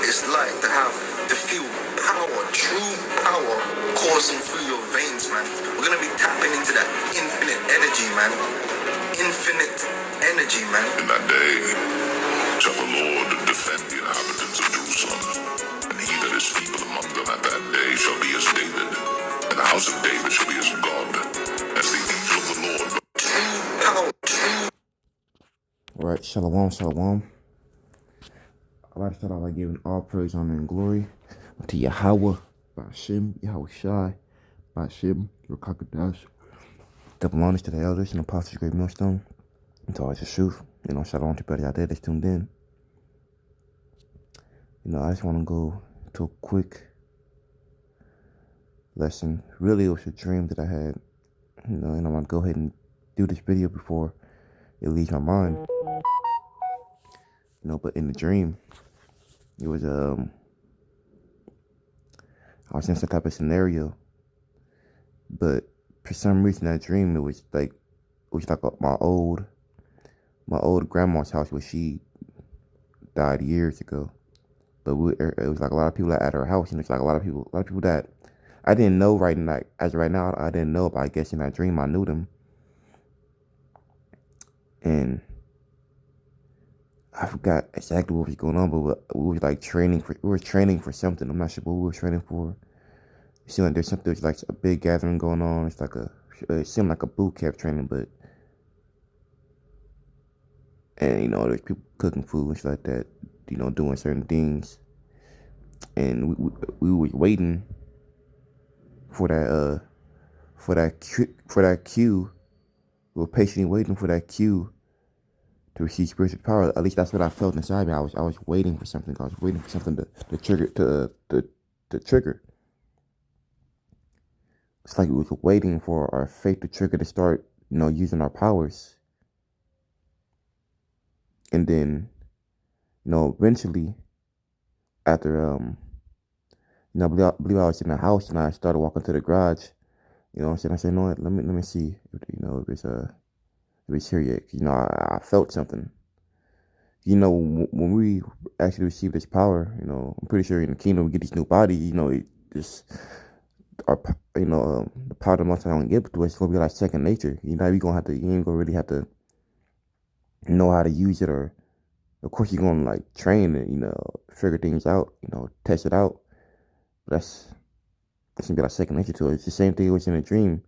what it's like to feel power, true power coursing through your veins, man. We're gonna be tapping into that infinite energy, man. Infinite energy, man. In that day, shall the Lord defend the inhabitants of Jerusalem, and he that is feeble among them at that day shall be as David, and the house of David shall be as God, as the angel of the Lord. True power, true. Alright, shalom, shalom. I'd like to start off by giving all praise, honor, and glory to Yahweh, Ba'ashem, Yahweh Shai, Ba'ashem, Rakakadash. Double honors to the elders and apostles, great millstone, and to all the truth. Shalom to everybody out there that's tuned in. I just want to go to a quick lesson. Really, it was a dream that I had, and I'm going to go ahead and do this video before it leaves my mind. But in the dream, it was, I was in some type of scenario, but for some reason that dream, it was like my old grandma's house where she died years ago. But it was like a lot of people at her house, and it's like a lot of people that I didn't know right now. As of right now, I didn't know, but I guess in that dream I knew them, and I forgot exactly what was going on. But we were like training for something. I'm not sure what we were training for. It seemed like there's like a big gathering going on. It seemed like a boot camp training, and there's people cooking food and stuff like that, doing certain things, and we were waiting for that cue. We were patiently waiting for that cue to receive spiritual power. At least that's what I felt inside me. I was waiting for something. I was waiting for something to trigger to trigger. It's like we was waiting for our faith to trigger to start, using our powers. And then, eventually, after I believe I was in the house and I started walking to the garage. I said, what? Let me see, if it's here yet. I felt something. When we actually receive this power, I'm pretty sure in the kingdom we get these new bodies. The power the Most High don't give to us, it's gonna be like second nature. You ain't gonna really have to know how to use it, or of course you're gonna like train it, figure things out, test it out. But it's gonna be like second nature to it. It's the same thing it was in a dream.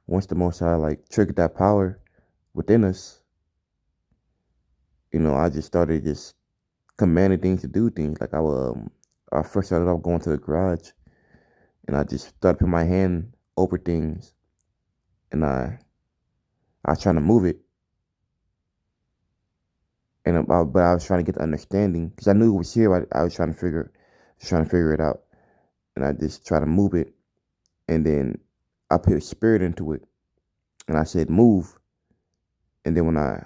Once the Most High like triggered that power within us, I just started just commanding things to do things. Like I first started off going to the garage, and I just started putting my hand over things, and I was trying to move it, but I was trying to get the understanding because I knew it was here. I was trying to figure it out, and I just tried to move it, and then I put a spirit into it, and I said move, and then when I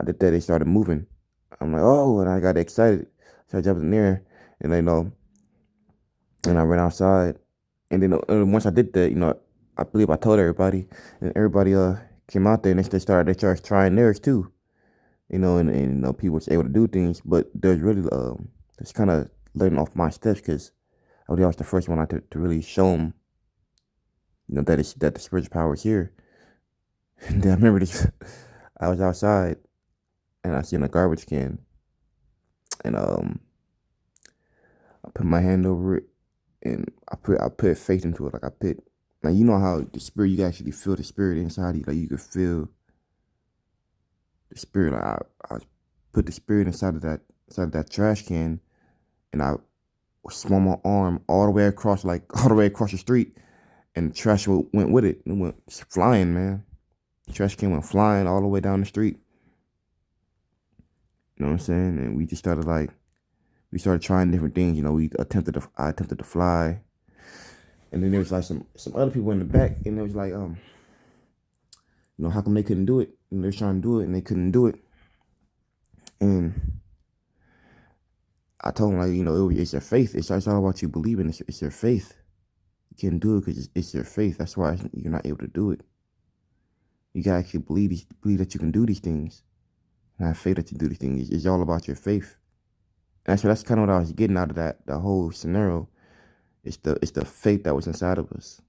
did that, it started moving. I'm like, oh, and I got excited, so I jumped in there, and and I ran outside, and then once I did that, I believe I told everybody, and everybody came out there and they started trying theirs too. And people was able to do things, but there's really just kind of learning off my steps because I was the first one to really show them, that the spiritual power is here. And then I remember this, I was outside and I seen a garbage can, and I put my hand over it, and I put faith into it. Like you know how the spirit, you can actually feel the spirit inside you, like you could feel the spirit. Like I put the spirit inside of that trash can, and I swung my arm all the way across the street, and the trash went with it. It went flying, man. The trash can went flying all the way down the street. You know what I'm saying? And we just started trying different things. I attempted to fly, and then there was like some other people in the back, and it was like, how come they couldn't do it? And they're trying to do it, and they couldn't do it. And I told them, like, it's your faith. It's all about you believing. It's your faith. You can't do it because it's your faith. That's why you're not able to do it. You gotta actually believe that you can do these things. And have faith that you do these things. It's all about your faith. And so that's kind of what I was getting out of that the whole scenario. It's the faith that was inside of us.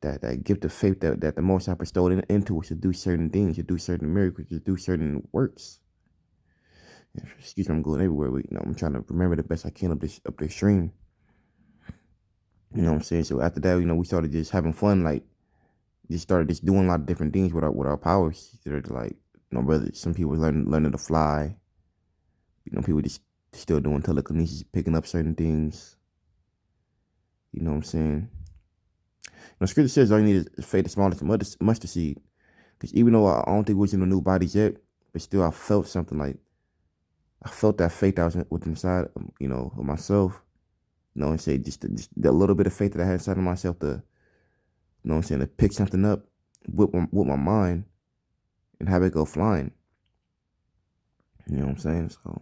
That gift of faith that the Most High bestowed into us to do certain things, to do certain miracles, to do certain works. Excuse me, I'm going everywhere. But, I'm trying to remember the best I can of this stream. You know what I'm saying? So after that, we started just having fun, like just started just doing a lot of different things with our powers. Like, whether some people learning to fly, people just still doing telekinesis, picking up certain things. You know what I'm saying? Scripture says all you need is faith as small as a mustard seed. Because even though I don't think we was in the new bodies yet, but still I felt something like, I felt that faith that was inside, of myself. And say just that little bit of faith that I had inside of myself to, to pick something up with my mind and have it go flying. You know what I'm saying? So,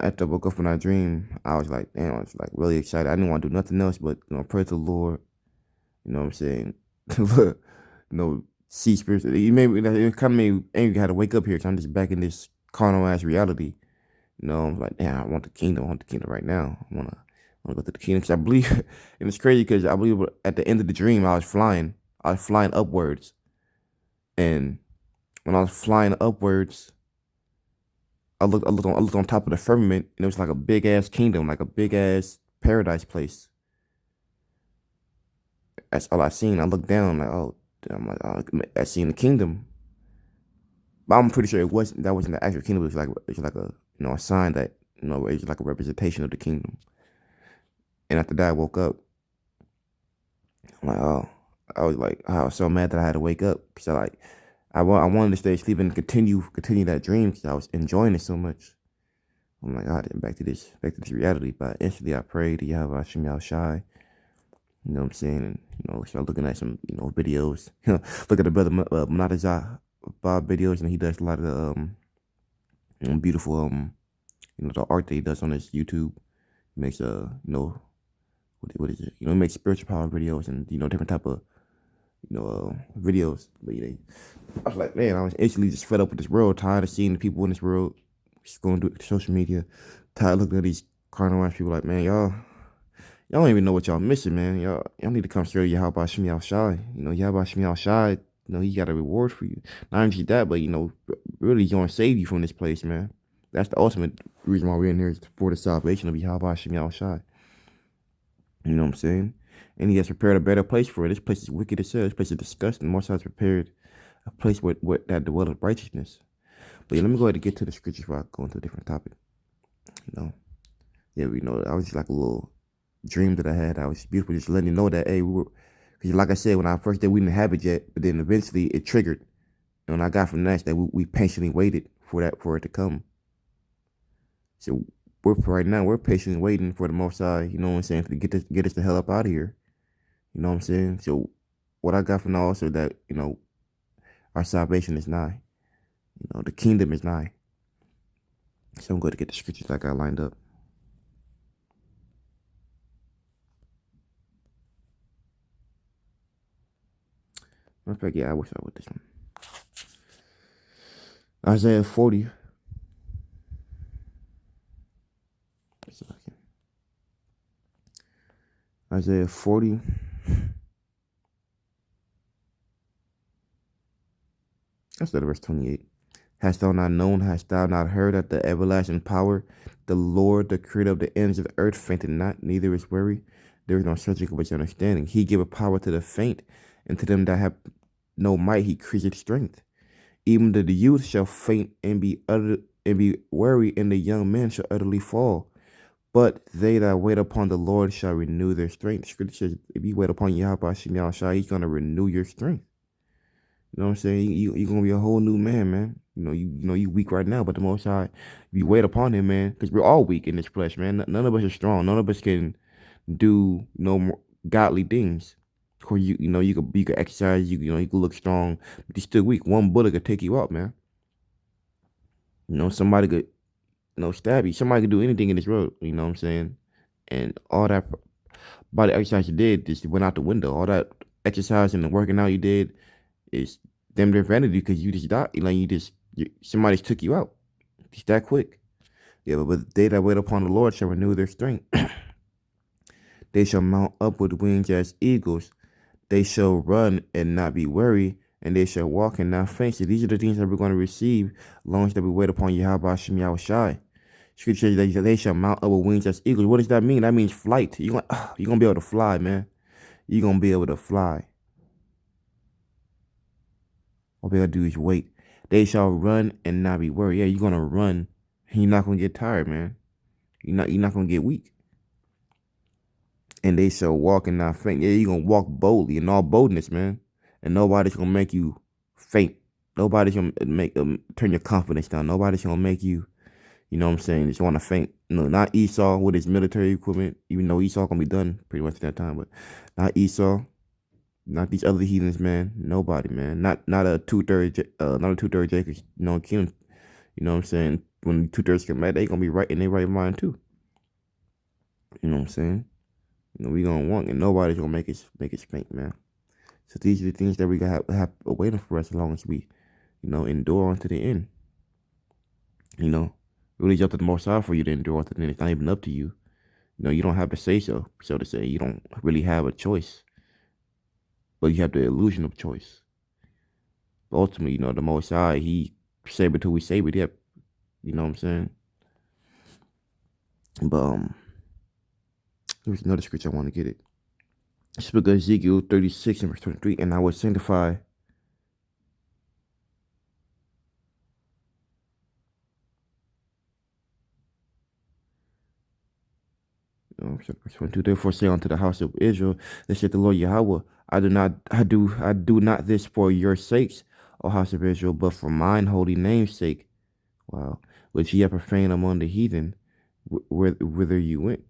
after I woke up from that dream, I was like, damn, I was like really excited. I didn't want to do nothing else but, pray to the Lord. You know what I'm saying? See spirits. It kind of made me angry. I had to wake up here because I'm just back in this carnal ass reality. I'm like, damn, I want the kingdom. I want the kingdom right now. I want to go to the kingdom because I believe, and it's crazy because I believe at the end of the dream I was flying upwards, and when I was flying upwards, I looked on top of the firmament, and it was like a big ass kingdom, like a big ass paradise place. That's all I seen. I looked down, like, oh, I'm like, oh, I seen the kingdom, but I'm pretty sure that wasn't the actual kingdom. It was like a a sign that it was like a representation of the kingdom. And after that, I woke up. I'm like, oh, I was so mad that I had to wake up because I wanted to stay asleep and continue that dream because I was enjoying it so much. I'm like, God, back to this reality. But instantly I prayed to Yahweh Hashem Yahushai. You know what I'm saying? And, start looking at some, videos. Look at the brother Monatizah Bob videos, and he does a lot of the beautiful, the art that he does on his YouTube. He makes, what is it? He makes spiritual power videos and, different type of, videos. But I was like, man, I was instantly just fed up with this world, tired of seeing the people in this world, just going through social media, tired of looking at these carnal ass people like, man, y'all don't even know what y'all missing, man. Y'all need to come straight to Yahweh Hashem Yahushai. Yahweh Hashem Yahushai, he got a reward for you. Not only that, but, really, he's going to save you from this place, man. That's the ultimate reason why we're in here, is for the salvation of Yahweh Hashem Yahushai. You know what I'm saying? And he has prepared a better place for it. This place is wicked as hell. This place is disgusting. Most has prepared a place where that dwelleth righteousness. But let me go ahead and get to the scriptures before I go into a different topic. I was just like a little dream that I had. I was beautiful, just letting you know that, hey, because like I said, when I first did, we didn't have it yet, but then eventually it triggered. And when I got from that we patiently waited for it to come. So we're patiently waiting for the Most High, you know what I'm saying, to get us the hell up out of here. You know what I'm saying? So what I got from that also that, our salvation is nigh. The kingdom is nigh. So I'm going to get the scriptures I got lined up. Matter of fact, yeah, I wish I would this one. Isaiah 40. Isaiah 40. That's the verse 28. Hast thou not known, hast thou not heard that the everlasting power, the Lord, the creator of the ends of the earth, fainted not, neither is weary. There is no searching of his understanding. He giveth power to the faint, and to them that have no might he increaseth strength. Even the youth shall faint and be weary, and the young men shall utterly fall. But they that wait upon the Lord shall renew their strength. Scripture says, if you wait upon Yahweh Hashem Yahushai, he's going to renew your strength. You know what I'm saying? You're going to be a whole new man, man. You weak right now, but the Most High, if you wait upon him, man, because we're all weak in this flesh, man. None of us are strong. None of us can do no more godly things. Of course, you can exercise, you can look strong, but you're still weak. One bullet could take you out, man. Somebody could, stab you. Somebody could do anything in this world, you know what I'm saying? And all that body exercise you did just went out the window. All that exercise and the working out you did is damn near vanity because you just died. Somebody took you out. It's that quick. Yeah, but they that wait upon the Lord shall renew their strength. They shall mount up with wings as eagles. They shall run and not be weary, and they shall walk and not faint. So these are the things that we're going to receive as long as that we wait upon Yahweh Hashem Yahushai. Scripture says that they shall mount up with wings as eagles. What does that mean? That means flight. You're gonna be able to fly, man. You're gonna be able to fly. All we gotta do is wait. They shall run and not be worried. Yeah, you're gonna run. And you're not gonna get tired, man. You're not gonna get weak. And they shall walk and not faint. Yeah, you're gonna walk boldly in all boldness, man. And nobody's gonna make you faint. Nobody's gonna make turn your confidence down. Nobody's gonna make you, you know what I'm saying, just wanna faint. No, not Esau with his military equipment, even though Esau gonna be done pretty much at that time, but not Esau, not these other heathens, man. Nobody, man. Not a two-thirds Jacob, kingdom. You know what I'm saying? When 2/3 get mad, they gonna be right in their right mind too. You know what I'm saying? We gonna walk, and nobody's gonna make us faint, man. So these are the things that we got have waiting for us as long as we, endure on to the end. Really, it's up to the Most High for you to endure on to the end. It's not even up to you. You don't have to say so to say. You don't really have a choice, but you have the illusion of choice. But ultimately, the Most High, He save it till we save it. Yep. You know what I'm saying? But there's another scripture I want to get it. It's book of Ezekiel 36 and verse 23. And I will sanctify verse 22. Therefore say unto the house of Israel, thus saith the Lord Yahweh, I do not this for your sakes, O house of Israel, but for mine holy name's sake. Wow. Which ye have profaned among the heathen, whither you went.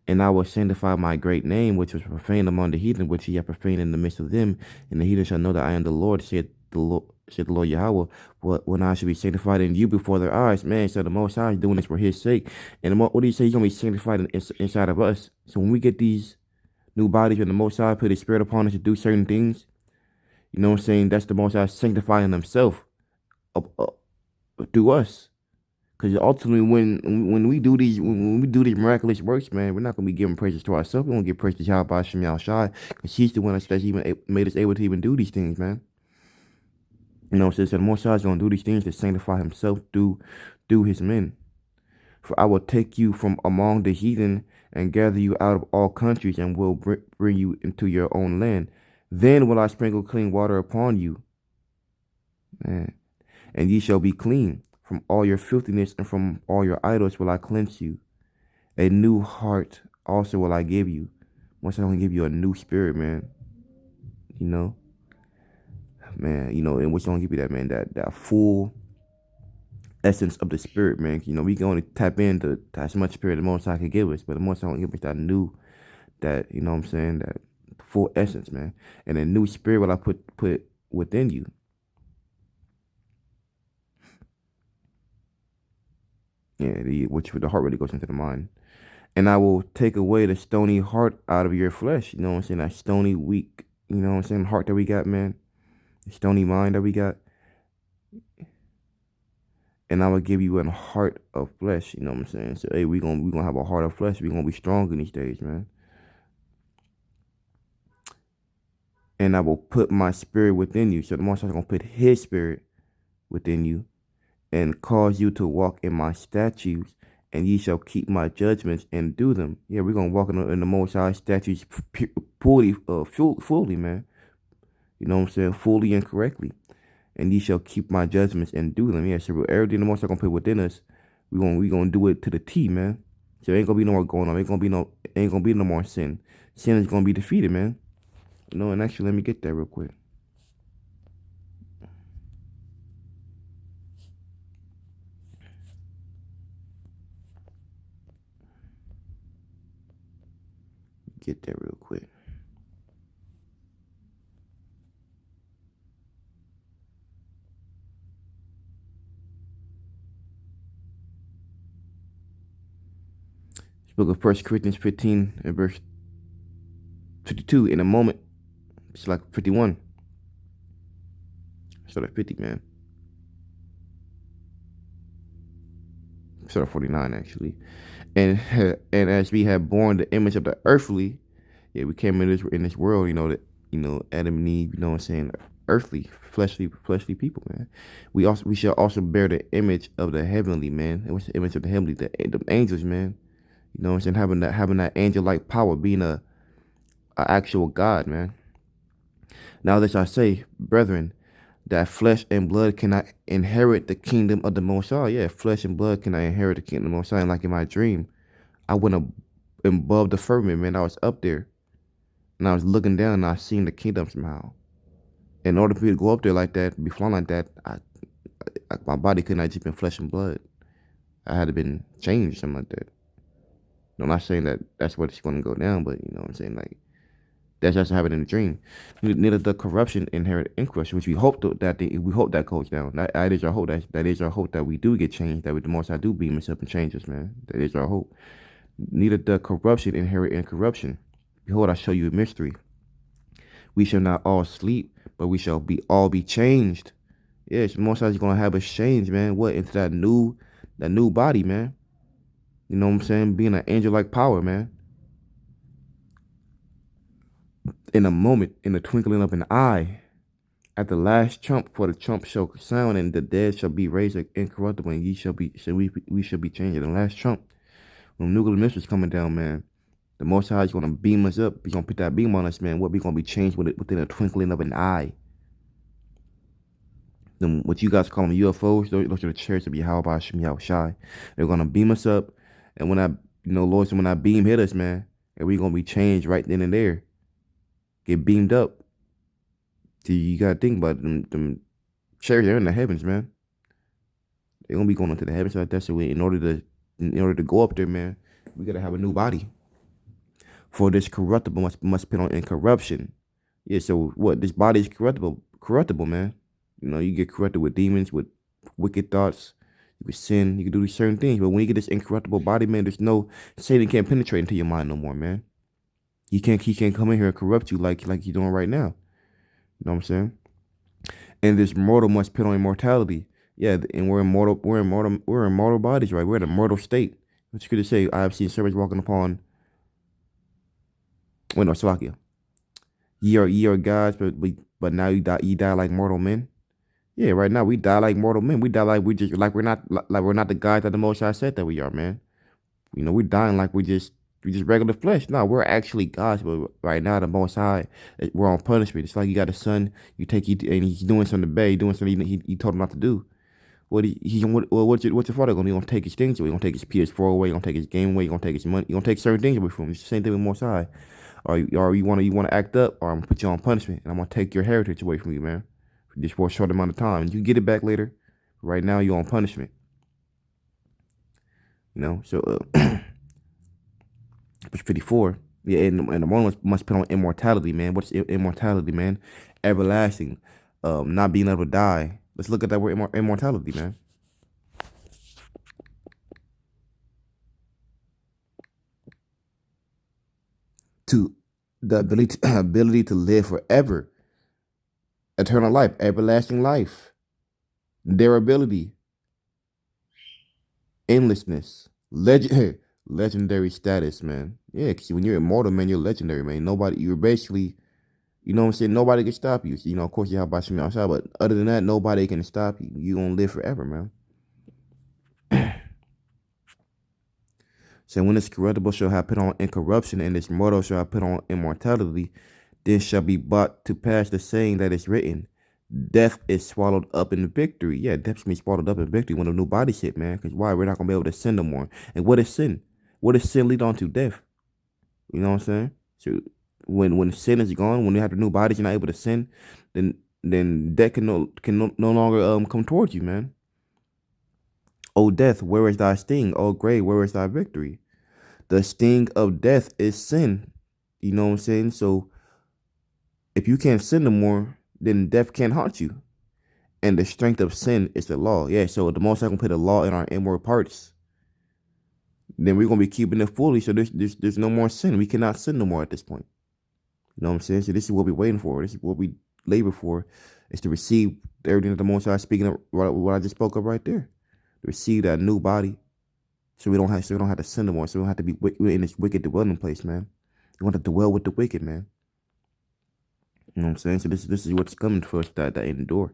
And I will sanctify my great name, which was profaned among the heathen, which ye have profaned in the midst of them. And the heathen shall know that I am the Lord, said the Lord Yahweh, when I shall be sanctified in you before their eyes. Man, so the Most High is doing this for His sake. And what do you say? He's going to be sanctified inside of us. So when we get these new bodies, when the Most High put His Spirit upon us to do certain things, you know what I'm saying? That's the Most High sanctifying Himself through us. Because ultimately, when we do these miraculous works, man, we're not gonna be giving praises to ourselves. We're gonna give praise to Yahweh Hashem Yahushai, because He's the one that's even made us able to even do these things, man. So the Most High is gonna do these things to sanctify Himself through His men. For I will take you from among the heathen and gather you out of all countries, and will bring you into your own land. Then will I sprinkle clean water upon you, man, and ye shall be clean. From all your filthiness and from all your idols will I cleanse you. A new heart also will I give you. Once I'm going to give you a new spirit, man. Man, and what's going to give you that, man, that full essence of the spirit, man. We can only tap into as much spirit the Most High can give us, but the Most High will give us that full essence, man. And a new spirit will I put within you. Yeah, which the heart really goes into the mind. And I will take away the stony heart out of your flesh. You know what I'm saying? That stony, weak, heart that we got, man. The stony mind that we got. And I will give you a heart of flesh. You know what I'm saying? So, hey, we're gonna have a heart of flesh. We're gonna be strong in these days, man. And I will put my spirit within you. So the Most High is gonna put His spirit within you, and cause you to walk in my statutes, and ye shall keep my judgments and do them. Yeah, we're gonna walk in the Most High statutes fully, man. You know what I'm saying? Fully and correctly. And ye shall keep my judgments and do them. Yeah, so everything the Most High gonna put within us, we gonna do it to the T, man. So ain't gonna be no more going on. Ain't gonna be no more sin. Sin is gonna be defeated, man. And actually, let me get that real quick. Get that real quick. This book of 1 Corinthians 15 and verse 52. In a moment, it's like 51. Start at 50, man. Start at 49 actually. And and as we have borne the image of the earthly, yeah, we came in this world, Adam and Eve, you know what I'm saying, earthly, fleshly people, man. We shall also bear the image of the heavenly, man. And what's the image of the heavenly? The angels, man. You know what I'm saying? Having that angel like power, being a actual God, man. Now that I say, brethren, that flesh and blood cannot inherit the kingdom of the Most High. Yeah, flesh and blood cannot inherit the kingdom of the Most High. And like in my dream, I went above the firmament, man. I was up there, and I was looking down, and I seen the kingdom somehow. In order for me to go up there like that, be flying like that, my body could not just been flesh and blood. I had to been changed, something like that. I'm not saying that that's what it's going to go down, but you know what I'm saying, like that's just happened in a dream. Neither the corruption inherit incorruption, which we hope that goes down. That is our hope. That is our hope that we do get changed. That the Most High do beam us up and change us, man. That is our hope. Neither the corruption inherit incorruption. Behold, I show you a mystery. We shall not all sleep, but we shall all be changed. Yes, the Most High is gonna have us change, man. What, into that new body, man. You know what I'm saying? Being an angel like power, man. In a moment, in the twinkling of an eye, at the last trump, for the trump shall sound, and the dead shall be raised incorruptible, and we shall be changed. At the last trump, when nuclear missiles coming down, man, the Most High is gonna beam us up. He's gonna put that beam on us, man. What we gonna be changed within a twinkling of an eye. Then what you guys call them UFOs, those are the chariots of Yahweh Shai. They're gonna beam us up, and when Lord, when that beam hit us, man, and we gonna be changed right then and there. Get beamed up. See, you gotta think about them chariots. They're in the heavens, man. They're gonna be going into the heavens like that. So in order to go up there, man, we gotta have a new body. For this corruptible must put on incorruption. Yeah. So what? This body is corruptible, man. You get corrupted with demons, with wicked thoughts. You can sin. You can do these certain things. But when you get this incorruptible body, man, Satan can't penetrate into your mind no more, man. He can't come in here and corrupt you like you're doing right now. You know what I'm saying? And this mortal must put on immortality. Yeah, and we're immortal bodies, right? We're in a mortal state. What you could say, I have seen servants walking upon. Wait, no, Slovakia. Ye are gods, but now you die like mortal men. Yeah, right now we die like mortal men. We die like we're not the gods that the Most High said that we are, man. We're dying like we just regular flesh. No, we're actually gods, but right now the Most High, we're on punishment. It's like you got a son, and he's doing something bad, doing something he told him not to do. What's your father gonna do? He gonna take his things away. He gonna take his PS4 away. He gonna take his game away. He gonna take his money. He gonna take certain things away from him. It's the same thing with Most High. Or you wanna act up, or I'm gonna put you on punishment, and I'm gonna take your heritage away from you, man. Just for a short amount of time. You can get it back later. Right now you're on punishment. So verse 54. Yeah, and the mortal must put on immortality, man. What's immortality, man? Everlasting. Not being able to die. Let's look at that word immortality, man. To the ability to live forever. Eternal life, everlasting life. Durability. Endlessness. Legendary status, man. Yeah, because when you're immortal, man, you're legendary, man. You're basically, you know what I'm saying? Nobody can stop you. Of course, you have Bashim outside, but other than that, nobody can stop you. You're going to live forever, man. So when this corruptible shall have put on incorruption, and this mortal shall have put on immortality, then shall be brought to pass the saying that is written, death is swallowed up in victory. Yeah, death's going to be swallowed up in victory when a new body's hit, man. Because why? We're not going to be able to sin no more. And what is sin? What does sin lead on to? Death. You know what I'm saying? So when sin is gone, when you have the new bodies, you're not able to sin, then death can no longer come towards you, man. O death, where is thy sting? O grave, where is thy victory? The sting of death is sin. You know what I'm saying? So if you can't sin no more, then death can't haunt you. And the strength of sin is the law. Yeah, so the Most High can put a law in our inward parts. Then we're going to be keeping it fully. So there's no more sin. We cannot sin no more at this point. You know what I'm saying? So this is what we're waiting for. This is what we labor for, is to receive everything that the Most High is speaking of, what I just spoke of right there. To receive that new body, So we don't have to sin no more. So we don't have to be we're in this wicked dwelling place, man. We want to dwell with the wicked, man. You know what I'm saying? So this is what's coming for us that endure.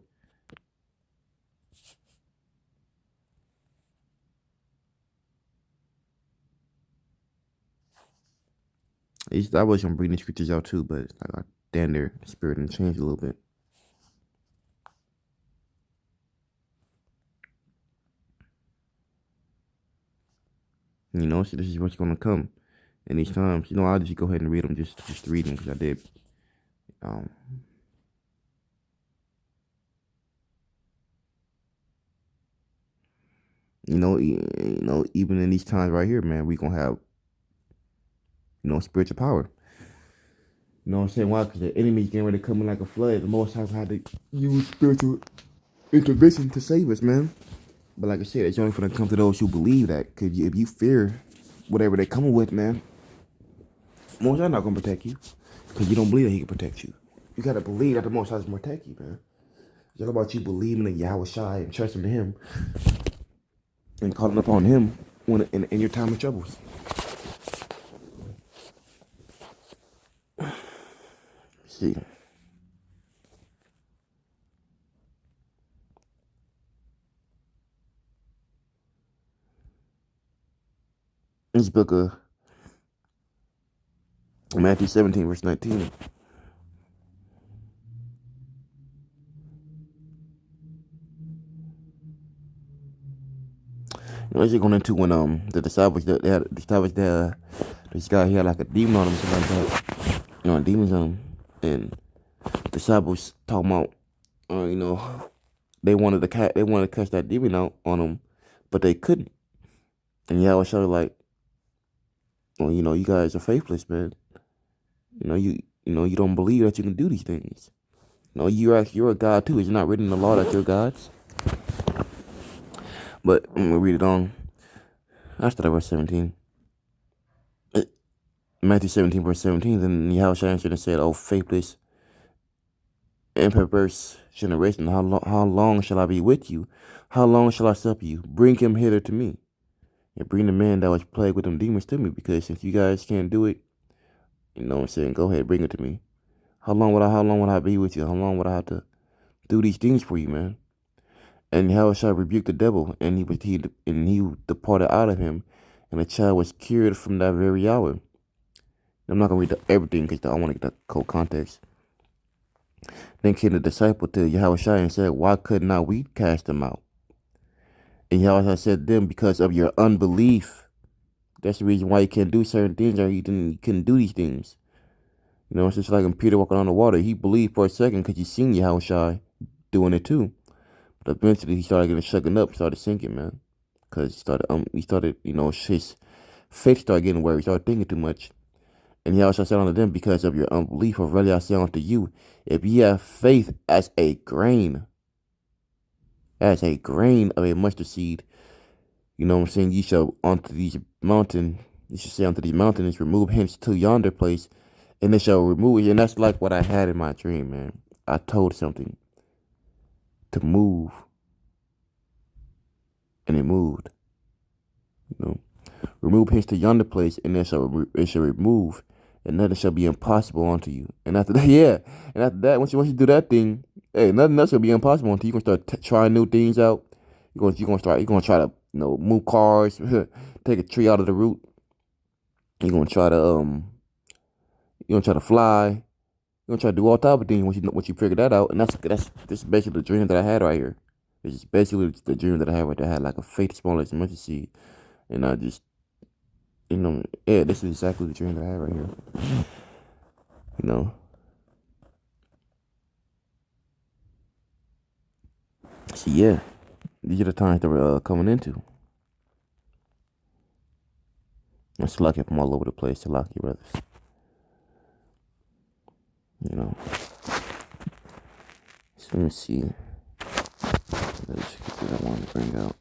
I was gonna bring these scriptures out too, but like damn, their spirit and changed a little bit. You know, so this is what's gonna come in these times. You know, I'll just go ahead and read them, just read them because I did. You know, even in these times right here, man, we gonna have, spiritual power. You know what I'm saying? Why? Because the enemy's getting ready to come in like a flood. The Most High had to use spiritual intervention to save us, man. But like I said, it's only for them to come to those who believe that. Because if you fear whatever they're coming with, man, Most High not gonna protect you. Because you don't believe that He can protect you. You gotta believe that the Most High is gonna protect you, man. It's all about you believing in Yahweh Shai and trusting in Him and calling upon Him when in your time of troubles. See. This book of Matthew 17, verse 19. What's it going into when the disciples this guy he had like a demon on him, something like that. Demons on him, and the disciples talking about they wanted to cast that demon out on him, but they couldn't. And Yahweh showed like, well, you guys are faithless, man. You don't believe that you can do these things. You're a God too. It's not written in the law that you're gods. But I'm gonna read it on. I started verse 17. Matthew 17, verse 17. Then Yahweh answered and said, "O faithless and perverse generation, how long shall I be with you? How long shall I suffer you? Bring him hither to me. And bring the man that was plagued with them demons to me, because since you guys can't do it, go ahead, bring it to me. How long would I be with you? How long would I have to do these things for you, man?" And Yahweh shall rebuke the devil, and he departed out of him, and the child was cured from that very hour. I'm not gonna read everything because I want to get the whole context. Then came the disciple to Yahweh Shai and said, "Why could not we cast them out?" And Yahweh said to them, "Because of your unbelief. That's the reason why you can't do certain things, or you couldn't do these things. It's just like when Peter walking on the water. He believed for a second because he seen Yahweh Shai doing it too. But eventually he started getting shaken up, started sinking, man. Because he started, his faith started getting worried. He started thinking too much. And Yahweh said unto them, "Because of your unbelief, for verily I say unto you, if ye have faith as a grain of a mustard seed, ye shall unto these mountains, you should say unto these mountains, remove hence to yonder place, and they shall remove it." And that's like what I had in my dream, man. I told something to move, and it moved. Remove hence to yonder place, and it shall remove, and nothing shall be impossible unto you. And after that, once you do that thing, hey, nothing else will be impossible until you gonna start trying new things out. You're gonna try to move cars, take a tree out of the root. You're gonna try to fly. You're gonna try to do all type of things once you figure that out. And this is basically the dream that I had right here. This is basically the dream that I had right there. I had like a faith small as mustard seed, and I just this is exactly the dream that I had right here. So yeah, these are the times that we're coming into. It's lucky I'm all over the place. To lucky brothers. So let me see. There's that I want to bring out.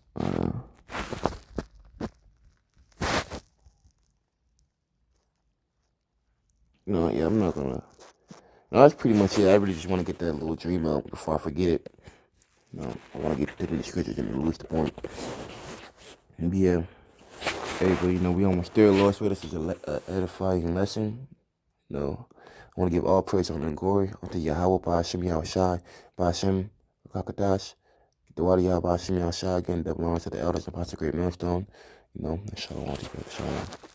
Yeah, I'm not gonna. No, that's pretty much it. I really just want to get that little dream out before I forget it. I want to get to the scriptures and lose the point. And yeah. Hey, but we almost there, Lord. So this is an edifying lesson. I want to give all praise, honor, and glory unto Yahweh, Ba'ashem, Yahushai, Ba'ashem, Kakadash, the Wadi Yahweh, Ba'ashem, Yahushai, again, that belongs to the elders, the Apostle Great Millstone, and Shalom, Shalom.